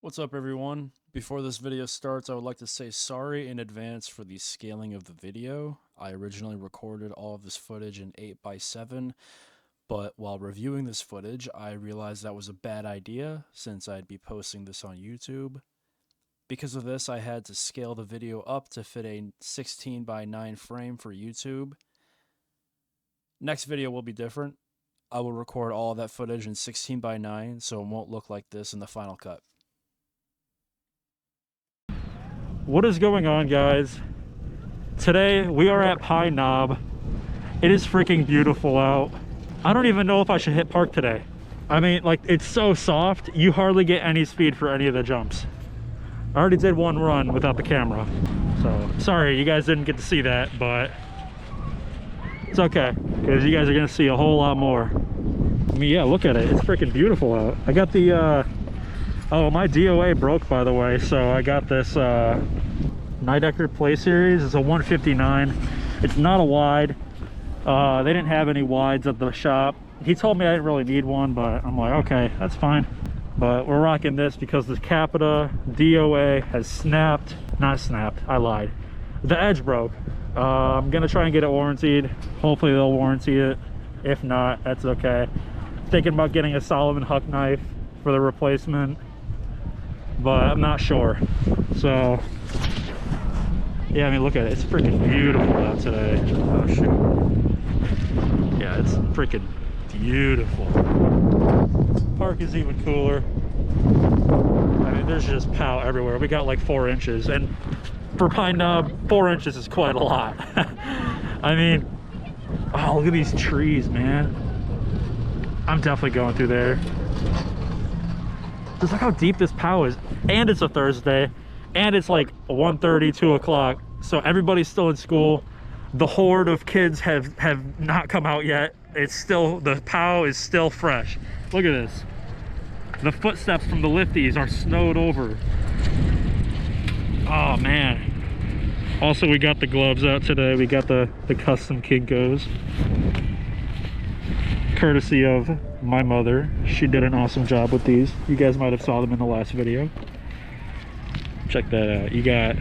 What's up, everyone? Before this video starts, I would like to say sorry in advance for the scaling of the video. I originally recorded all of this footage in 8:7, but while reviewing this footage, I realized that was a bad idea since I'd be posting this on YouTube. Because of this, I had to scale the video up to fit a 16:9 frame for YouTube. Next video will be different. I will record all of that footage in 16:9, so it won't look like this in the final cut. What is going on, guys? Today we are at Pine Knob. It is freaking beautiful out. I don't even know if I should hit park today. I mean, like, it's so soft, you hardly get any speed for any of the jumps. I already did one run without the camera, so sorry you guys didn't get to see that, but it's okay because you guys are gonna see a whole lot more. I mean, yeah, look at it, it's freaking beautiful out. I got the oh, my DOA broke, by the way, so I got this Nidecker Play Series. It's a 159. It's not a wide. They didn't have any wides at the shop. He told me I didn't really need one, but I'm like, okay, that's fine. But we're rocking this because this Capita DOA has snapped. Not snapped, I lied. The edge broke. I'm gonna try and get it warranted. Hopefully they'll warranty it. If not, that's okay. Thinking about getting a Solomon Huck knife for the replacement, but I'm not sure. So yeah, I mean, look at it, it's freaking beautiful out today. Oh shoot, yeah, it's freaking beautiful. Park is even cooler. I mean, there's just POW everywhere. We got like 4 inches, and for Pine Knob, 4 inches is quite a lot. I mean, oh, look at these trees, man. I'm definitely going through there. Just look how deep this POW is, and it's a Thursday, and it's like 1:30, 2 o'clock, so everybody's still in school. The horde of kids have not come out yet. It's still, the POW is still fresh. Look at this. The footsteps from the lifties are snowed over. Oh man. Also, we got the gloves out today. We got the custom Kinkos, courtesy of my mother. She did an awesome job with these. You guys might have saw them in the last video. Check that out. You got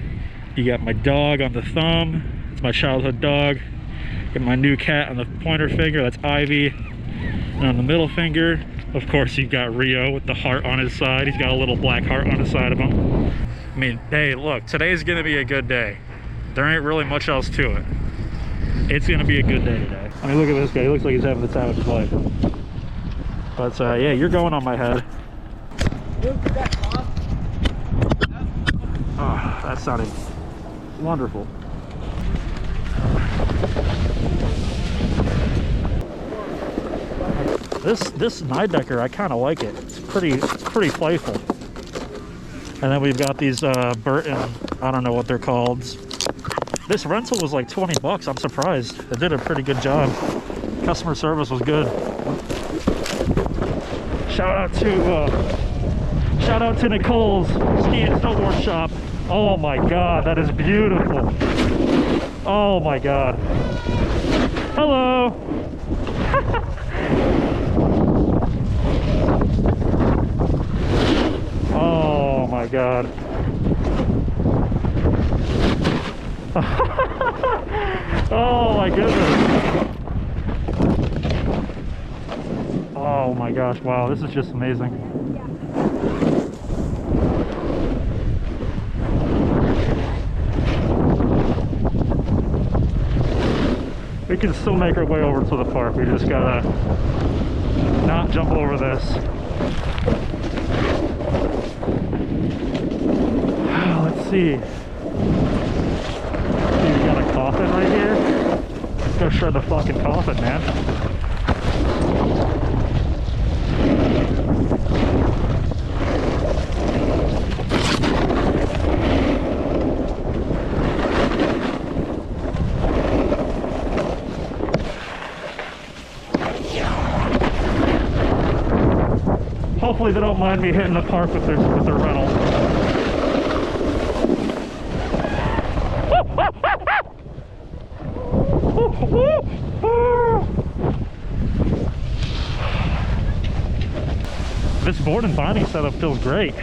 my dog on the thumb. It's my childhood dog. Got my new cat on the pointer finger. That's Ivy. And on the middle finger, of course, you've got Rio with the heart on his side. He's got a little black heart on the side of him. I mean, hey, look, today's gonna be a good day. There ain't really much else to it. It's gonna be a good day today. I mean, look at this guy. He looks like he's having the time of his life. But yeah, you're going on my head. Oh, that sounded wonderful. This Nidecker, I kind of like it. It's pretty playful. And then we've got these Burton, I don't know what they're called. This rental was like 20 bucks. I'm surprised. They did a pretty good job. Customer service was good. Shout out to Nicole's Ski and Snowboard Shop. Oh my god, that is beautiful. Oh my god. Hello. Oh my god. Oh my goodness. Oh my gosh, wow, this is just amazing. We can still make our way over to the park. We just gotta not jump over this. Let's see. We got a coffin right here. Let's go shred the fucking coffin, man. Hopefully they don't mind me hitting the park with their rental. This board and binding setup feels great.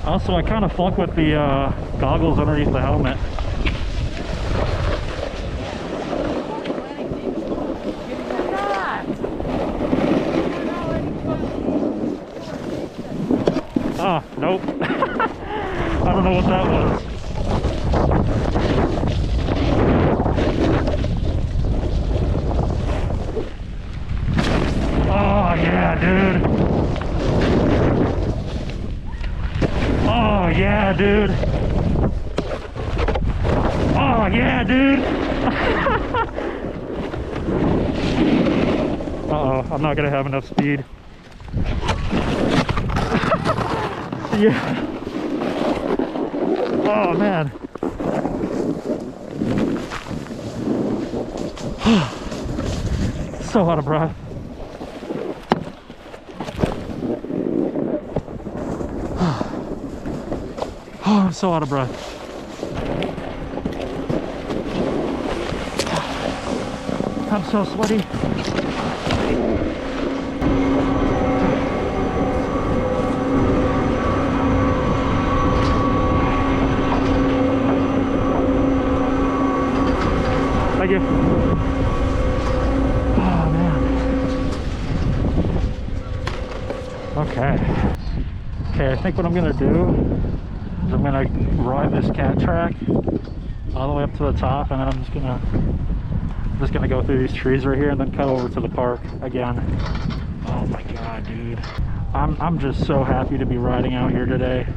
Also, I kind of fuck with the goggles underneath the helmet. Ah, nope. I don't know what that was. Oh, yeah, dude. Oh, yeah, dude. Oh, yeah, dude. Uh-oh, I'm not gonna have enough speed. Yeah. Oh, man. So out of breath. Oh, I'm so out of breath. I'm so sweaty. Thank you. Oh, man. Okay. Okay, I think what I'm gonna do is I'm gonna ride this cat track all the way up to the top, and then I'm just gonna go through these trees right here and then cut over to the park again. Oh my god, dude. I'm just so happy to be riding out here today.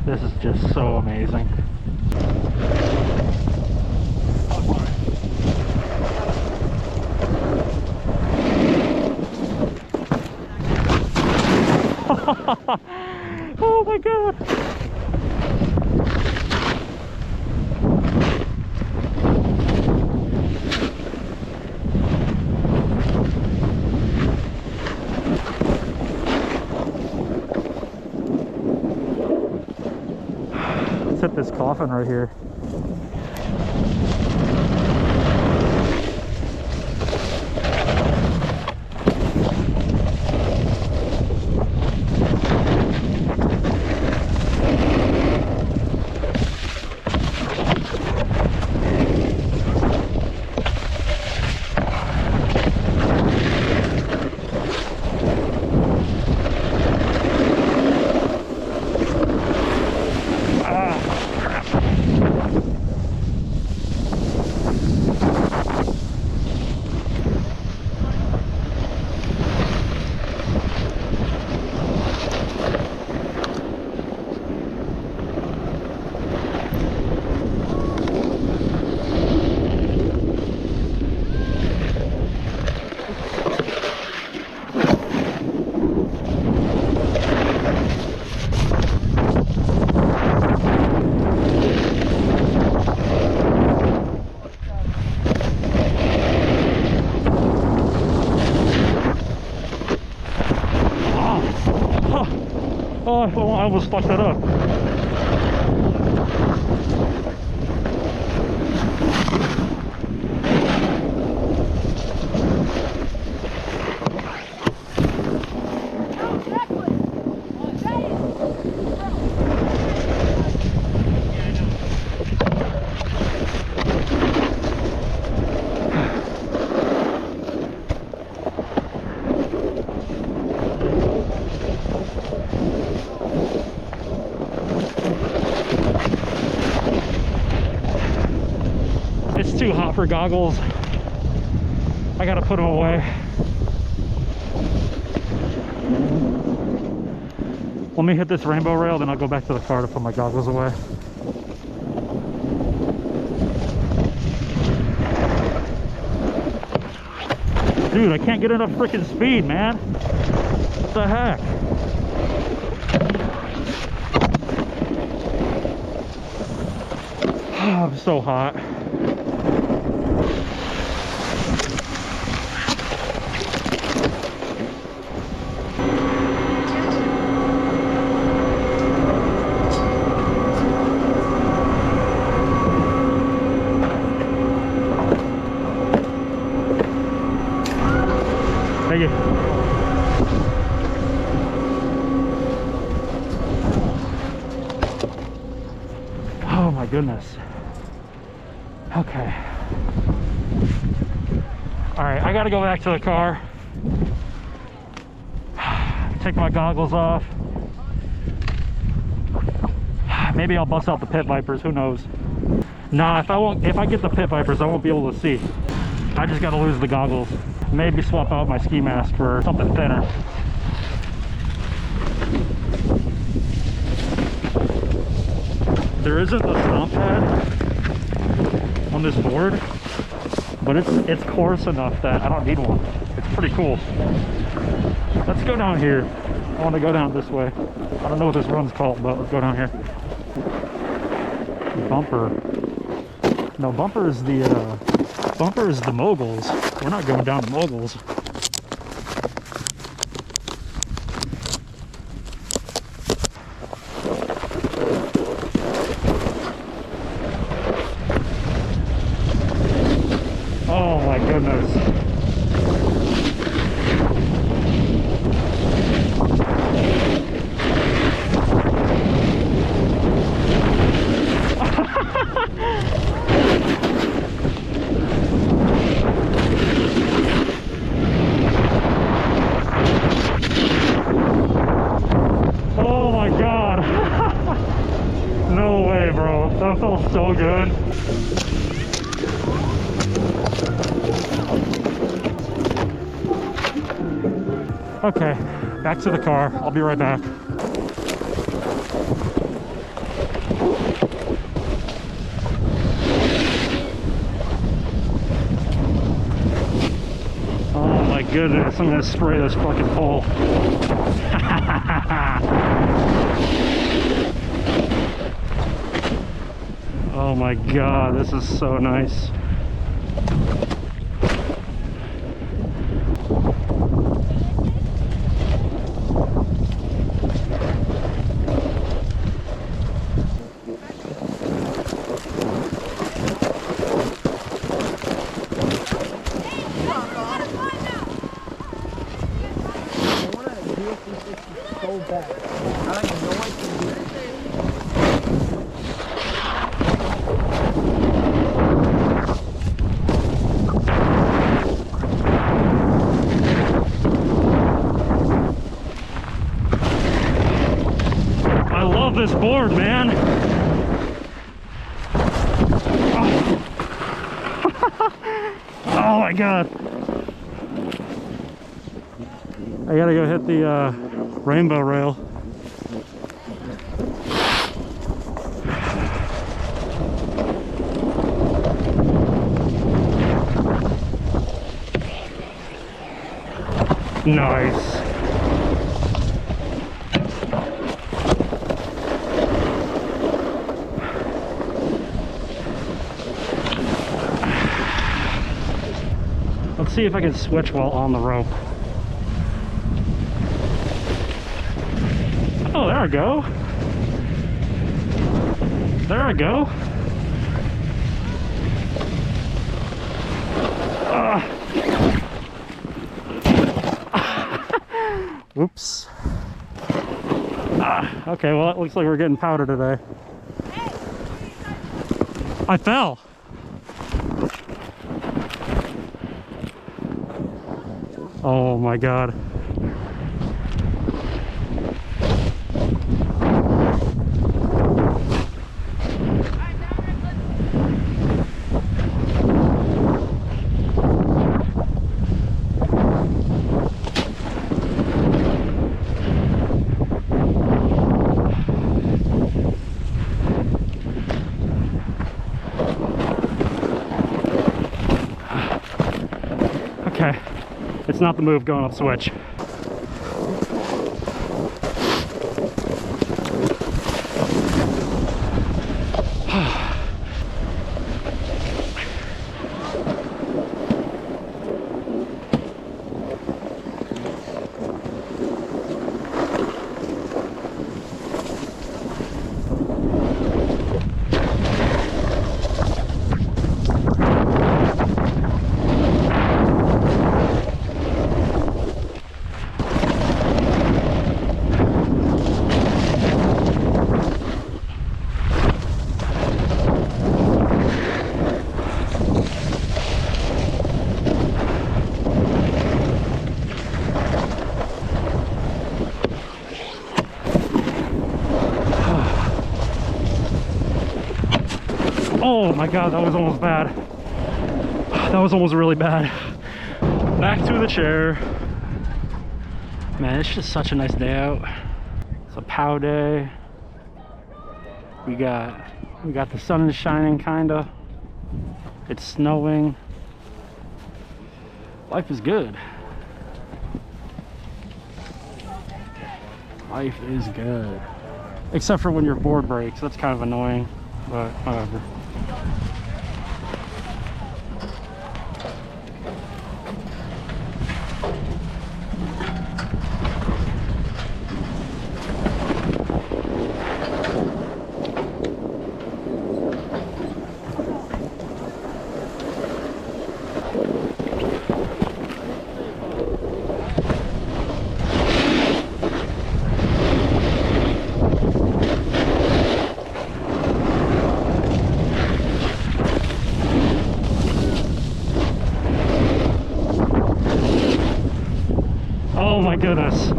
This is just so amazing. Oh my god. Let's hit this coffin right here. Oh, I almost fucked that up. It's too hot for goggles. I gotta put them away. Let me hit this rainbow rail, then I'll go back to the car to put my goggles away. Dude, I can't get enough freaking speed, man. What the heck? Oh, I'm so hot. Thank you. goodness. Okay. All right, I gotta go back to the car. Take my goggles off. Maybe I'll bust out the pit vipers, who knows. Nah, if I get the pit vipers, I won't be able to see. I just gotta lose the goggles. Maybe swap out my ski mask for something thinner. There isn't a stomp pad on this board, but it's coarse enough that I don't need one. It's pretty cool. Let's go down here. I want to go down this way. I don't know what this run's called, but let's go down here. Bumper. No, bumper is the moguls. We're not going down to moguls. Oh my goodness. Oh my god. No way, bro. That felt so good. Okay, back to the car. I'll be right back. Oh my goodness, I'm gonna spray this fucking pole. Oh my god, this is so nice. So bad. I don't even know what to do. I love this board, man. Oh my god. I gotta go hit the rainbow rail. Nice. Let's see if I can switch while on the rope. Oh, there I go. There I go. Whoops. Okay, well, it looks like we're getting powder today. I fell. Oh my god. Okay, it's not the move going up switch. Oh my God, that was almost bad. That was almost really bad. Back to the chair. Man, it's just such a nice day out. It's a POW day. We got the sun is shining kinda. It's snowing. Life is good. Life is good. Except for when your board breaks. That's kind of annoying, but whatever. Oh my goodness,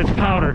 it's powder.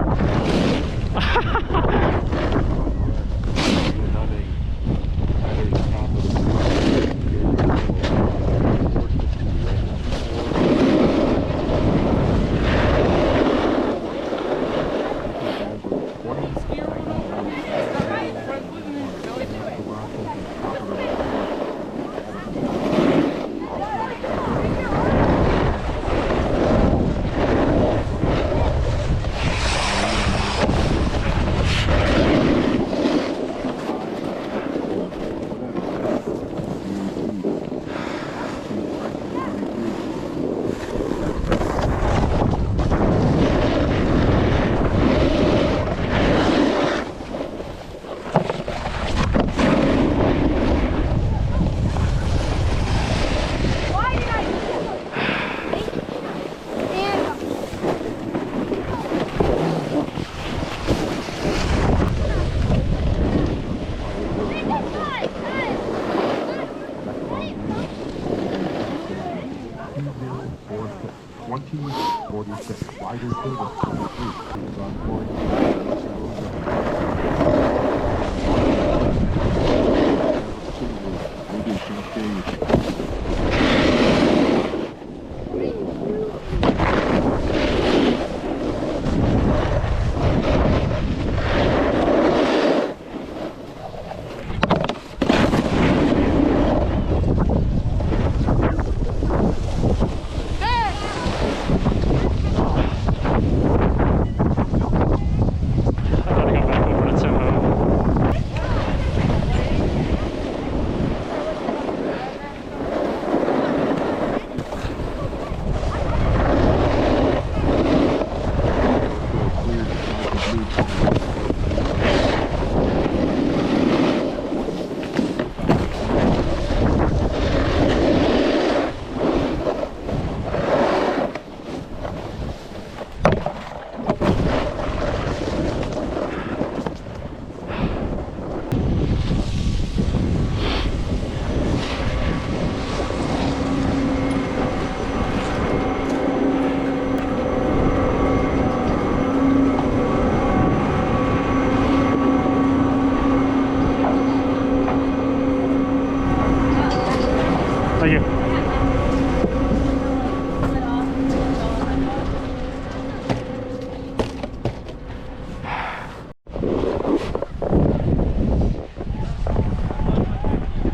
Thank you.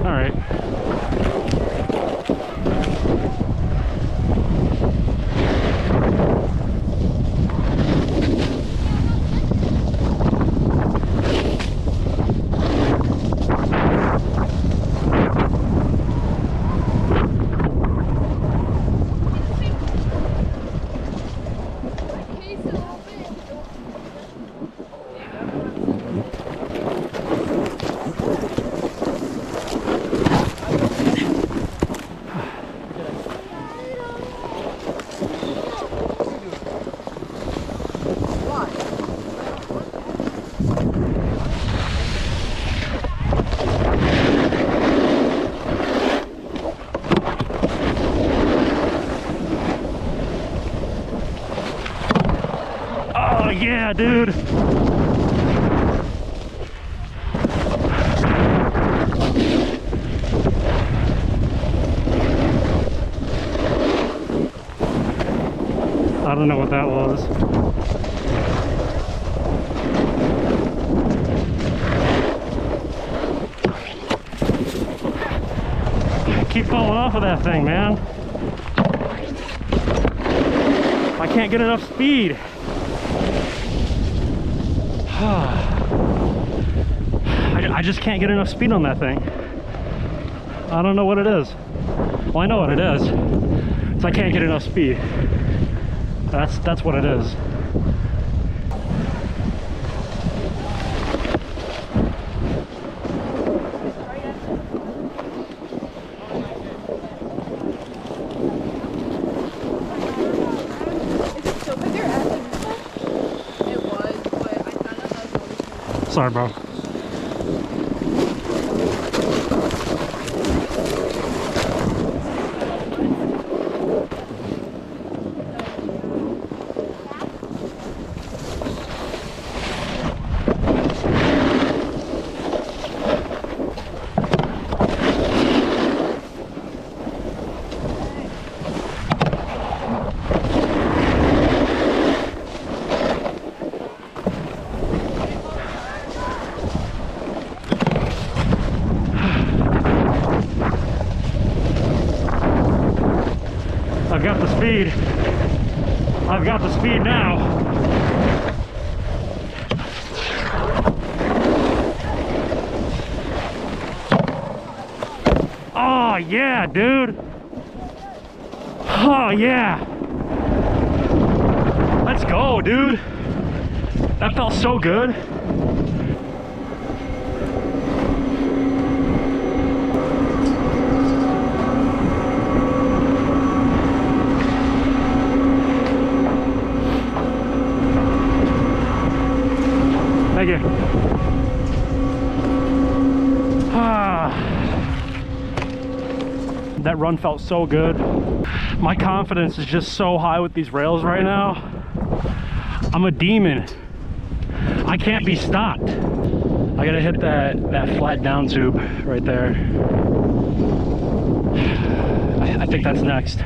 All right. Oh yeah, dude. don't know what that was. I keep falling off of that thing, man. I can't get enough speed. I just can't get enough speed on that thing. I don't know what it is. Well, I know what it is. It's I can't get enough speed. That's what it is. Sorry, bro. I've got the speed. I've got the speed now. Oh yeah, dude. Oh yeah. Let's go, dude. That felt so good. Thank you. That run felt so good. My confidence is just so high with these rails right now. I'm a demon. I can't be stopped. I gotta hit that flat down tube right there. I think that's next.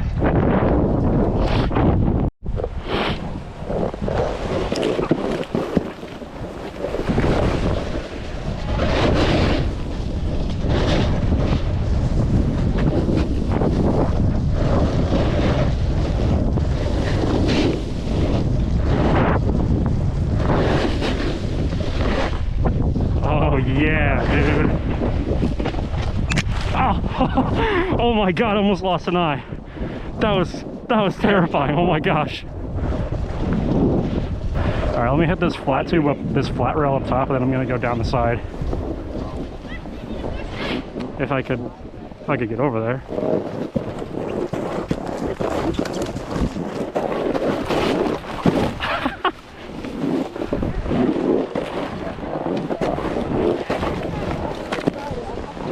Oh yeah, dude. Oh, oh my god, I almost lost an eye. That was terrifying. Oh my gosh. All right, let me hit this flat tube up, this flat rail up top, and then I'm gonna go down the side. If I could get over there.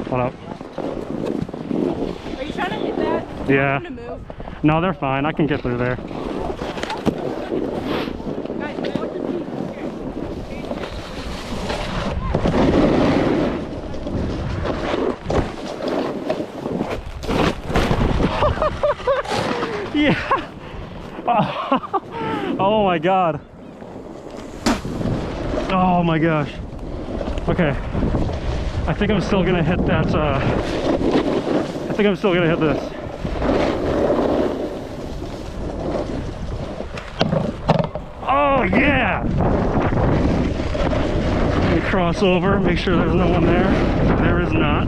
What up? Are you trying to hit that? Yeah. To move? No, they're fine. I can get through there. Guys, watch your feet. Yeah. Oh my god. Oh my gosh. Okay. I think I'm still gonna hit that. I think I'm still gonna hit this. Oh yeah! Let me cross over, make sure there's no one there. There is not.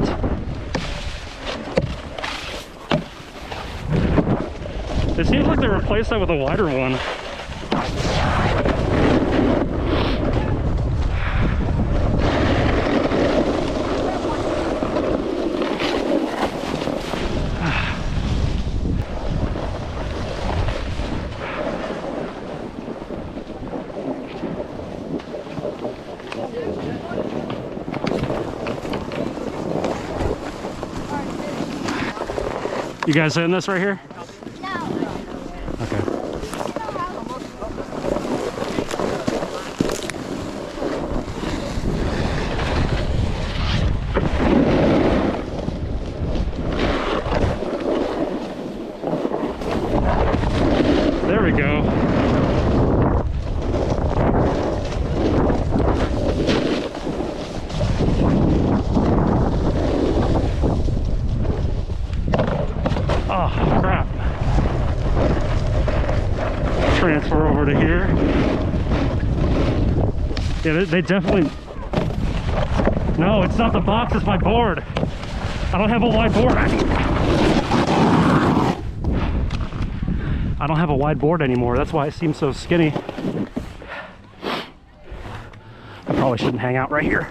It seems like they replaced that with a wider one. You guys in this right here? No. Okay. There we go. Yeah, they definitely... No, it's not the box, it's my board. I don't have a wide board. I don't have a wide board anymore. That's why it seems so skinny. I probably shouldn't hang out right here.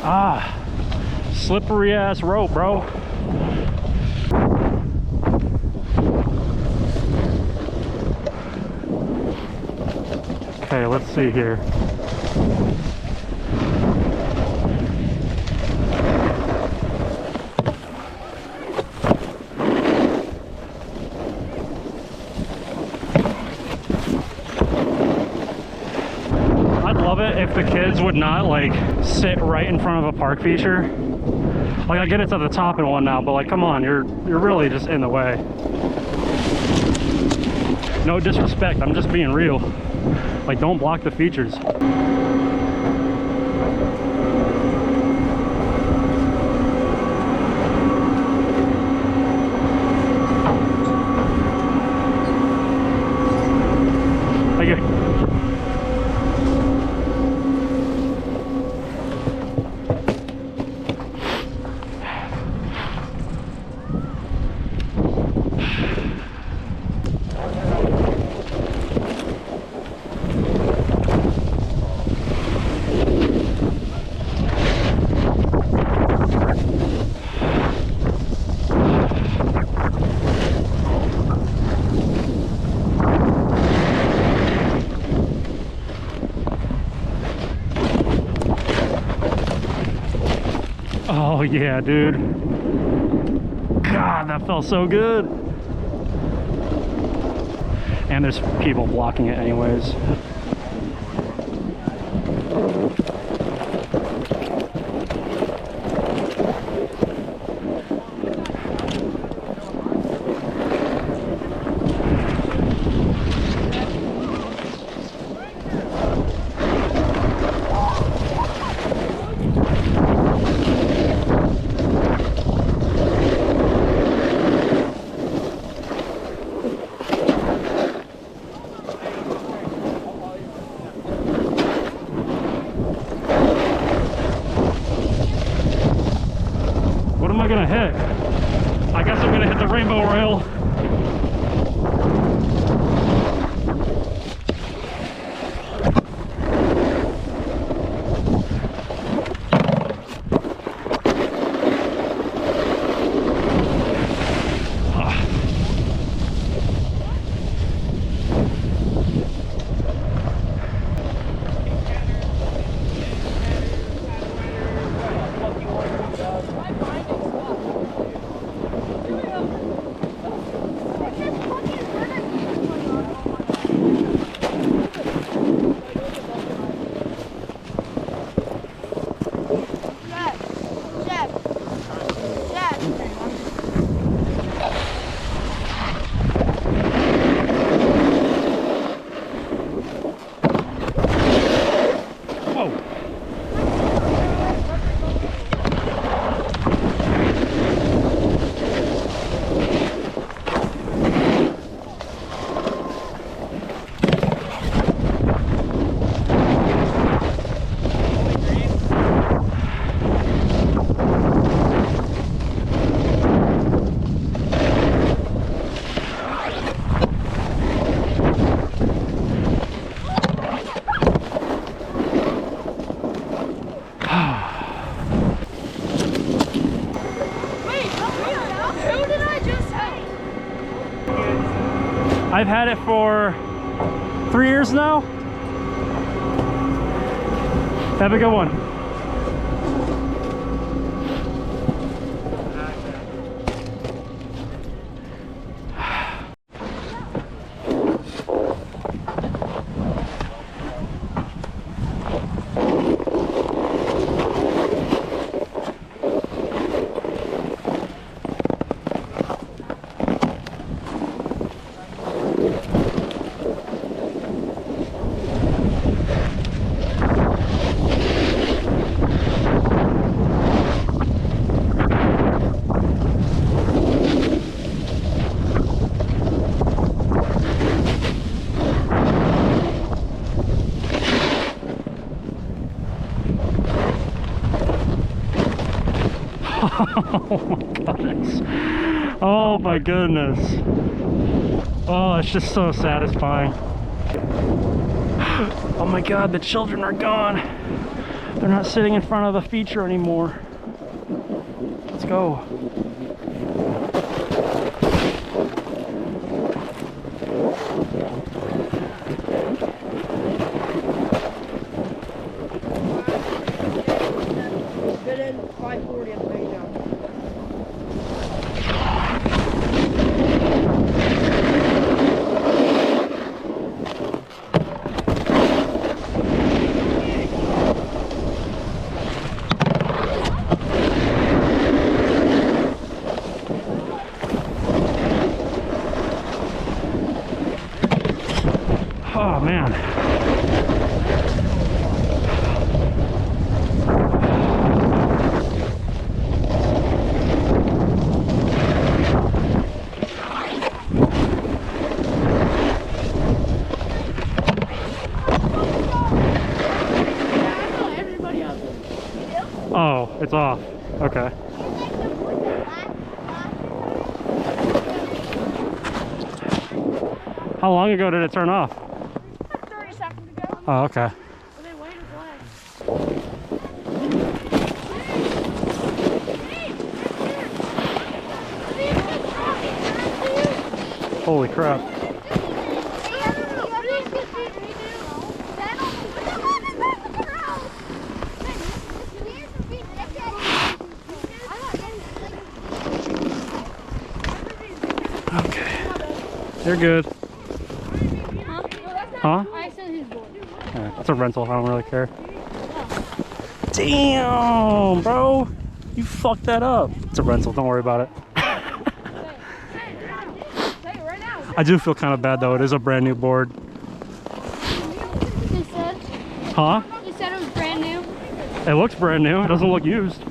Ah, slippery ass rope, bro. Okay, let's see here. I'd love it if the kids would not like sit right in front of a park feature. Like I get it's at the top and whatnot, but like come on, you're really just in the way. No disrespect, I'm just being real. Like don't block the features. Like, oh yeah, dude. God, that felt so good. And there's people blocking it anyways. What am I gonna hit? I guess I'm gonna hit the rainbow rail. I've had it for 3 years now. Have a good one. Oh my goodness. Oh my goodness. Oh, it's just so satisfying. Oh my god, the children are gone. They're not sitting in front of the feature anymore. Let's go. Good in 540 on the way down. Oh man. Oh, it's off. Okay. How long ago did it turn off? 30 seconds ago. Oh, okay. Well, they waited black. Holy crap. Okay. They're good. Huh? I said his boy. Yeah, it's a rental. I don't really care. Damn, bro. You fucked that up. It's a rental. Don't worry about it. Say it right now. I do feel kind of bad, though. It is a brand new board. He said. Huh? He said it was brand new. It looks brand new. It doesn't look used.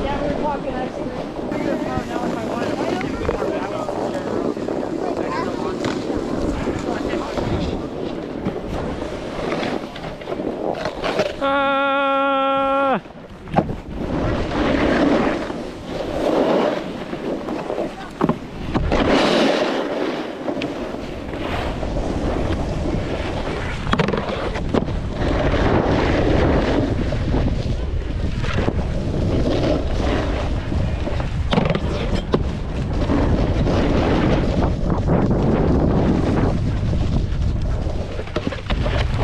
Yeah, we were talking actually. Ah!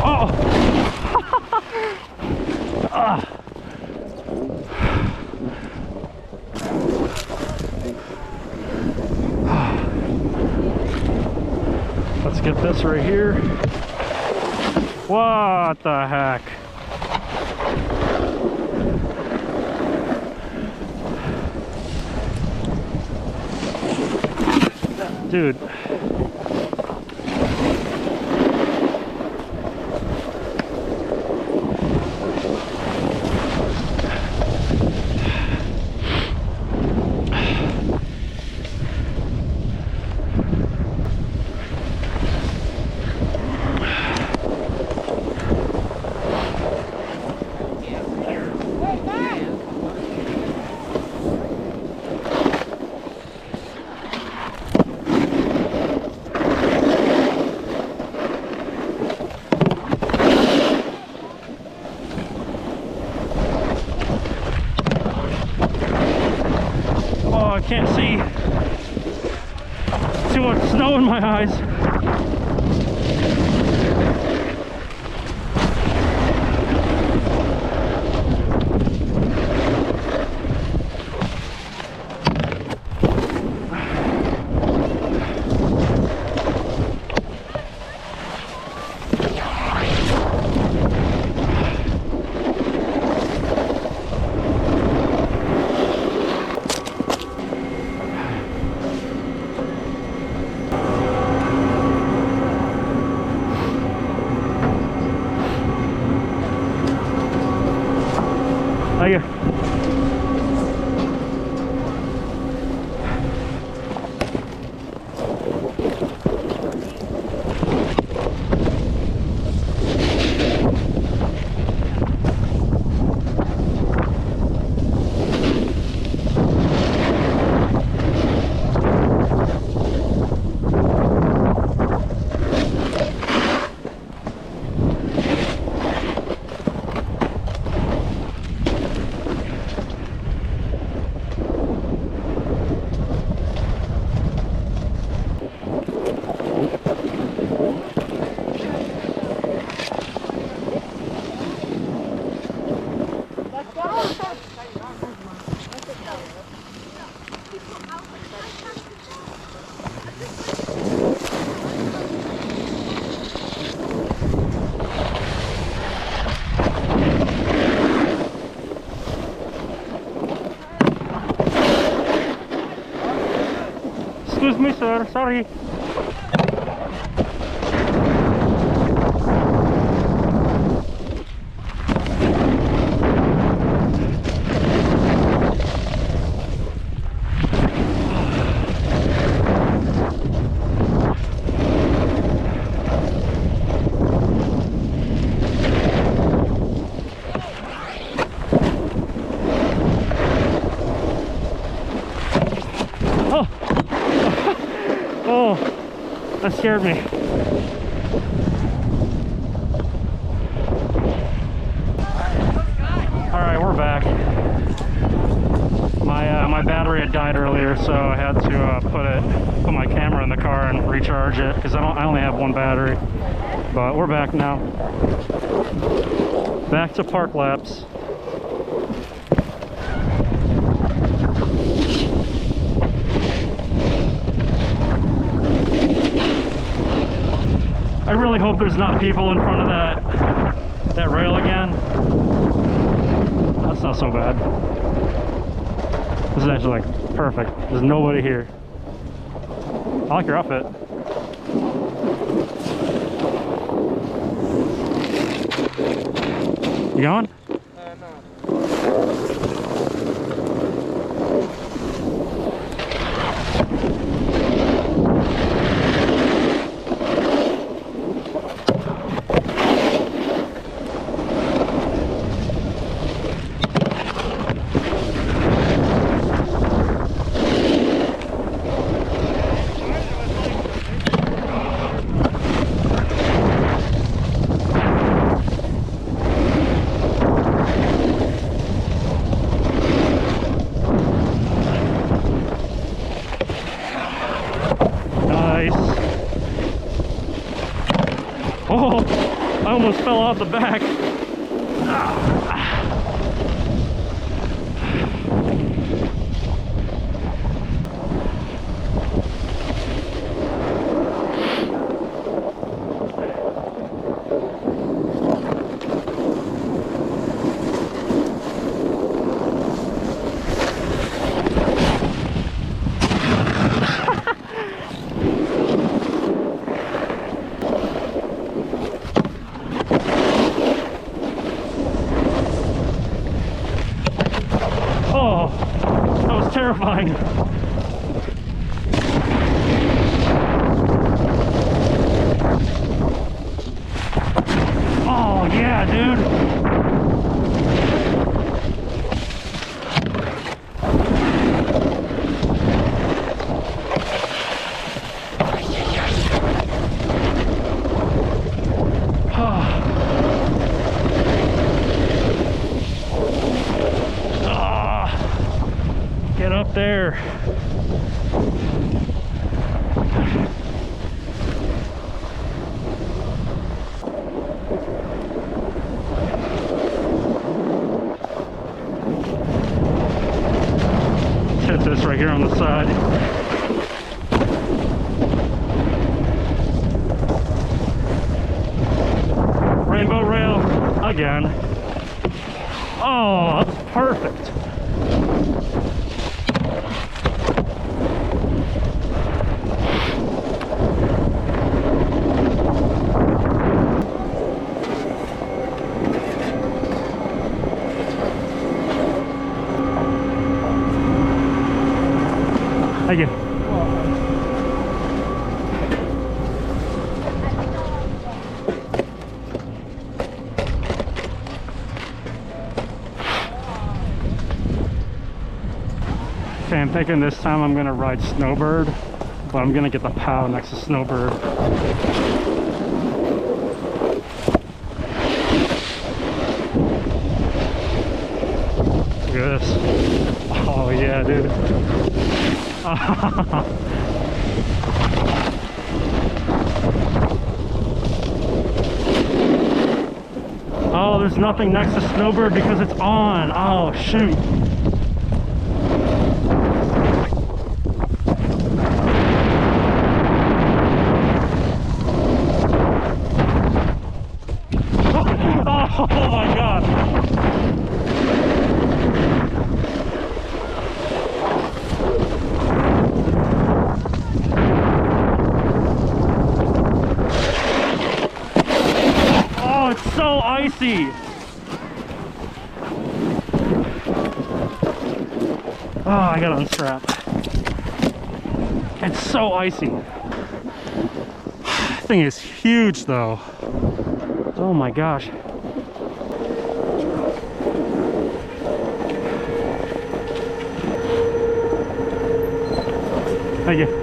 Oh! Ah! Let's get this right here. What the heck? Dude. Oh, I can't see. Too much snow in my eyes. Thank you. Excuse me, sir. Sorry. Oh, that scared me. All right, we're back. My battery had died earlier, so I had to put my camera in the car and recharge it because I only have one battery. But we're back now. Back to park laps. I really hope there's not people in front of that rail again. That's not so bad. This is actually like perfect. There's nobody here. I like your outfit. You going? Oh, I almost fell off the back. Oh, that was terrifying. Oh, yeah, dude. Get up there. Let's hit this right here on the side. Rainbow rail again. Oh, that's perfect. Thank you. Okay, I'm thinking this time I'm gonna ride Snowbird, but I'm gonna get the POW next to Snowbird. Look at this. Oh yeah, dude. Oh, there's nothing next to Snowbird because it's on. Oh, shoot. Oh my God. icy. Oh, I gotta unstrap. It's so icy. This thing is huge though. Oh my gosh. Thank you.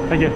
Thank you.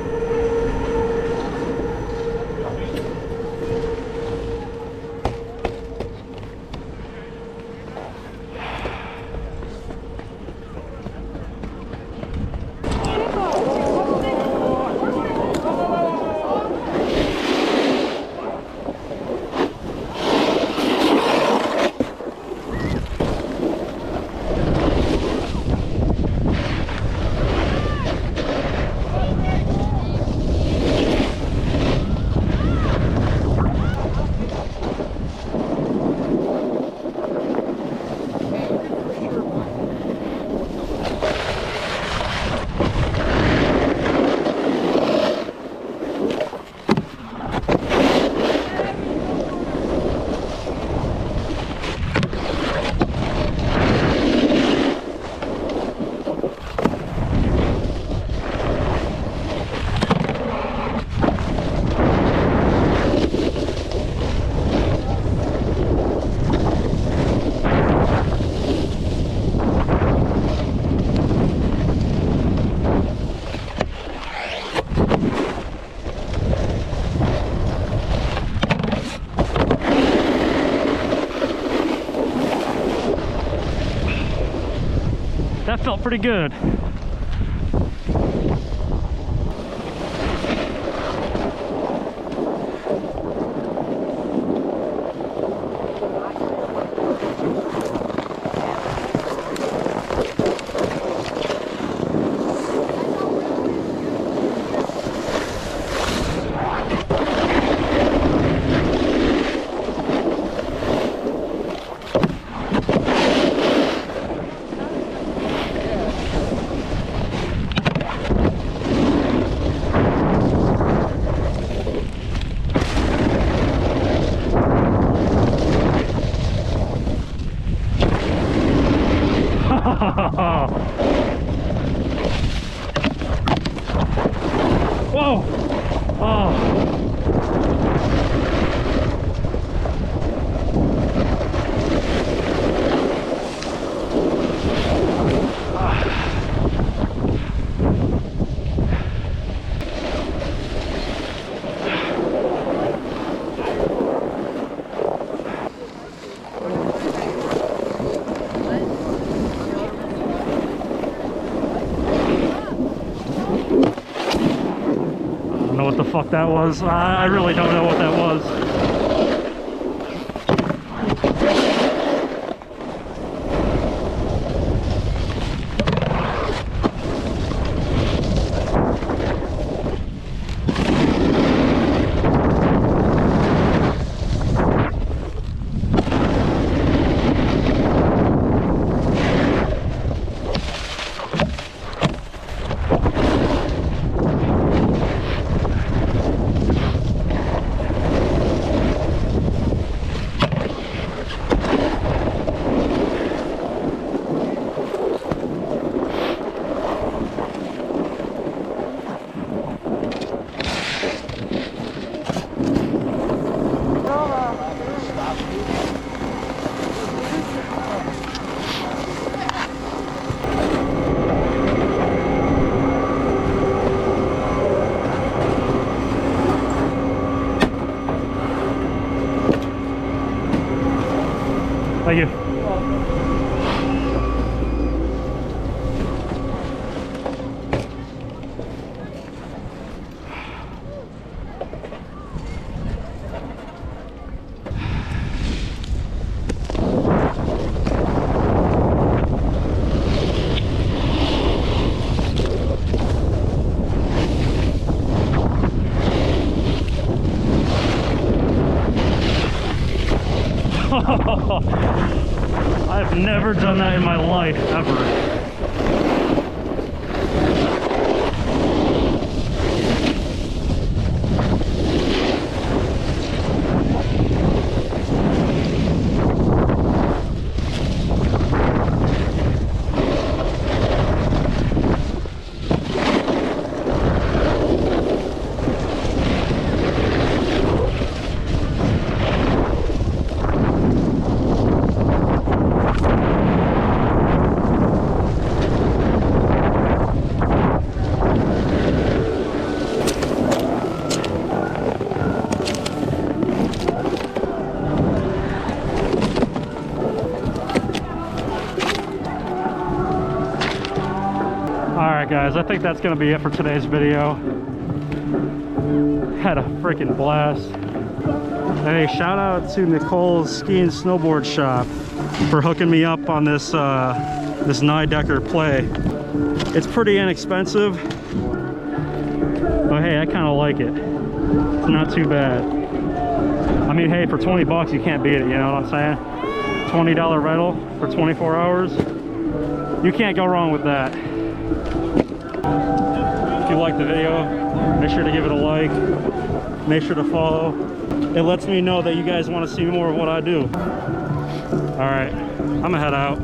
That felt pretty good. Whoa! Oh. I don't know what the fuck that was. I really don't know what that was. Thank you. I've never done that in my life, ever. Alright guys, I think that's going to be it for today's video. Had a freaking blast. Hey, shout out to Nicole's Ski and Snowboard Shop for hooking me up on this this 9-decker play. It's pretty inexpensive, but hey, I kind of like it. It's not too bad. I mean, hey, for 20 bucks you can't beat it, you know what I'm saying? $20 rental for 24 hours. You can't go wrong with that. If you like the video, make sure to give it a like. Make sure to follow. It lets me know that you guys want to see more of what I do. All right, I'm gonna head out.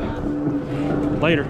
Later.